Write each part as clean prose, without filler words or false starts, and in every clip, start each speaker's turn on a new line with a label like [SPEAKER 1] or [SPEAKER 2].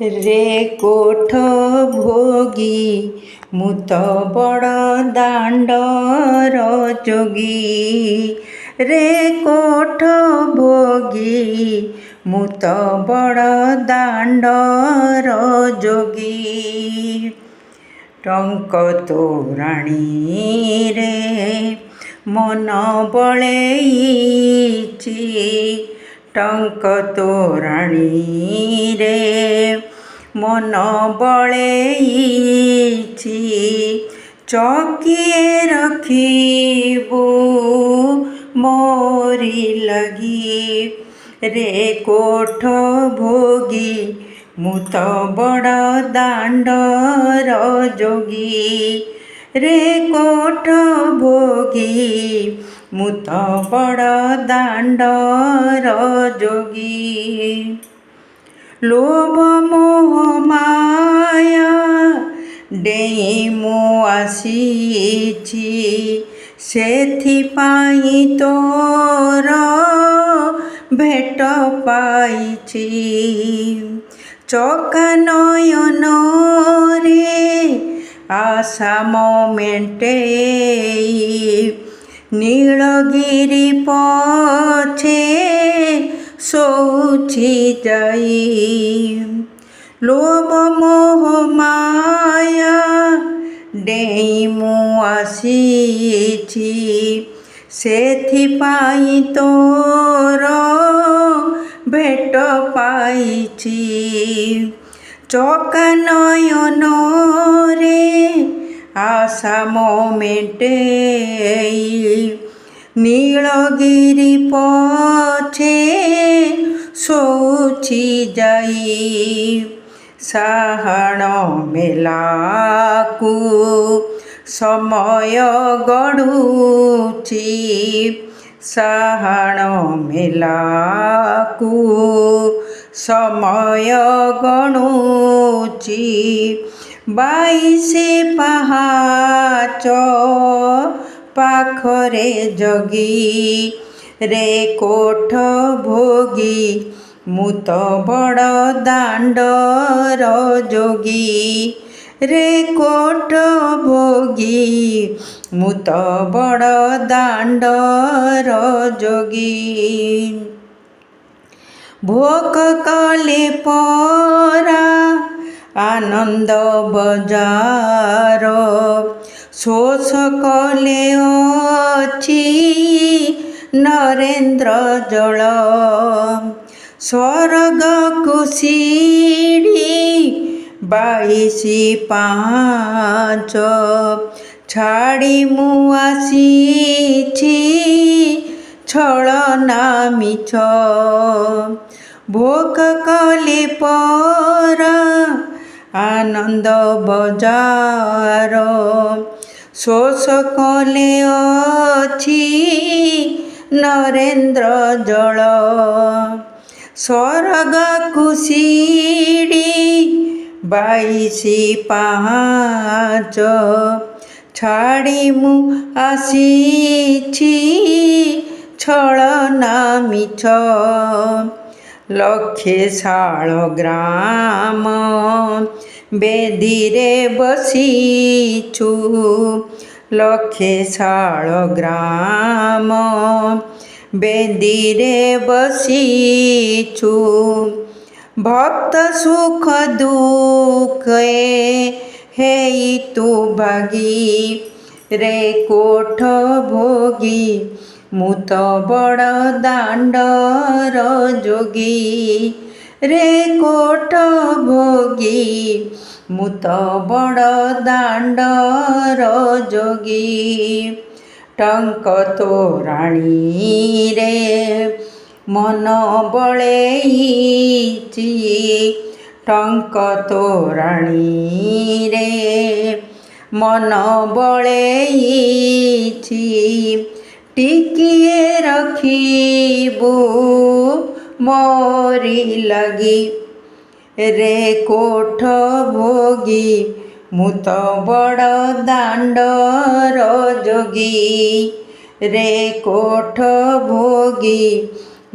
[SPEAKER 1] रे कोठ भोगी मु तो बड़ दांडर जोगी। रे कोठ भोगी मु तो बड़ दांडर जोगी। टंक तोराणी रे मन बळेइची। टंक तोराणी रे मन बळेइची। चौकिए रखिबू मोरी लगी। रे कोठ भोगी मु तो बड़ दांडर जोगी। रे कोठ भोगी मु तो बड़ दांडर जोगी। लोभ मोह माया डेई मु आसीछि। सेथिपाई तोर भेट पाइछि। चका नयन रे आशा मेटेई। नीलगिरी पछे शोची जाई। लोभ मोह माया डेई मु आसीछि। सेथिपाई तोर भेट पाइछि। चका नयन रे आशा मेटेई। नीलगिरी पछे शोची जाई। साहाण मेलाकू समय गडुची। साहाण मेलाकू समय गणुची। 22 पाहाच पाखरे जगी। रे कोठ भोगी मु तो बड़ दांडर जोगी। रे कोठ भोगी मु तो बड़ दांडर जोगी। भोग कले परा आनंद बजार। शोष कले अछि नरेन्द्र जल। स्वर्ग को सीढ़ी 22 पाँच छाड़ी मु आसीछि। छलना मिछ भोग कले परा आनंद बजार। शोष कले अछि नरेन्द्र जल। स्वर्ग को सीढ़ी 22 पाँच छाड़ी मु आसीछि। छलना मिछ लक्षे शाल ग्राम बेदीरे बसीछु। लक्षे शाल ग्राम बेदीरे बसीछु। भक्त सुख दुखे हेई तू भागी। रे कोठ भोगी मु तो बड़ दांडर जोगी। रे कोठ भोगी मु तो बड़ दांडर जोगी। टंक तोराणी रे मन बळेइची। टंक तोराणी रे मन बळेइची। टिकिए रखिबू मोरी लगी। रे कोठ भोगी मु तो बड़ दांडर जोगी। रे कोठ भोगी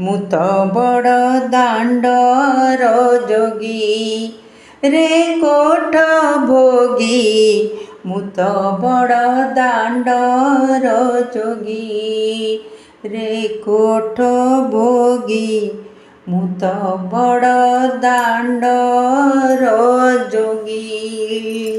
[SPEAKER 1] मु तो बड़ दांडर जोगी। रे कोठ भोगी ମୁଁ ତ ବଡ଼ ଦାଣ୍ଡର ଯୋଗୀ ରେ କୋଠ ଭୋଗୀ ମୁଁ ତ ବଡ଼ ଦାଣ୍ଡର ଯୋଗୀ।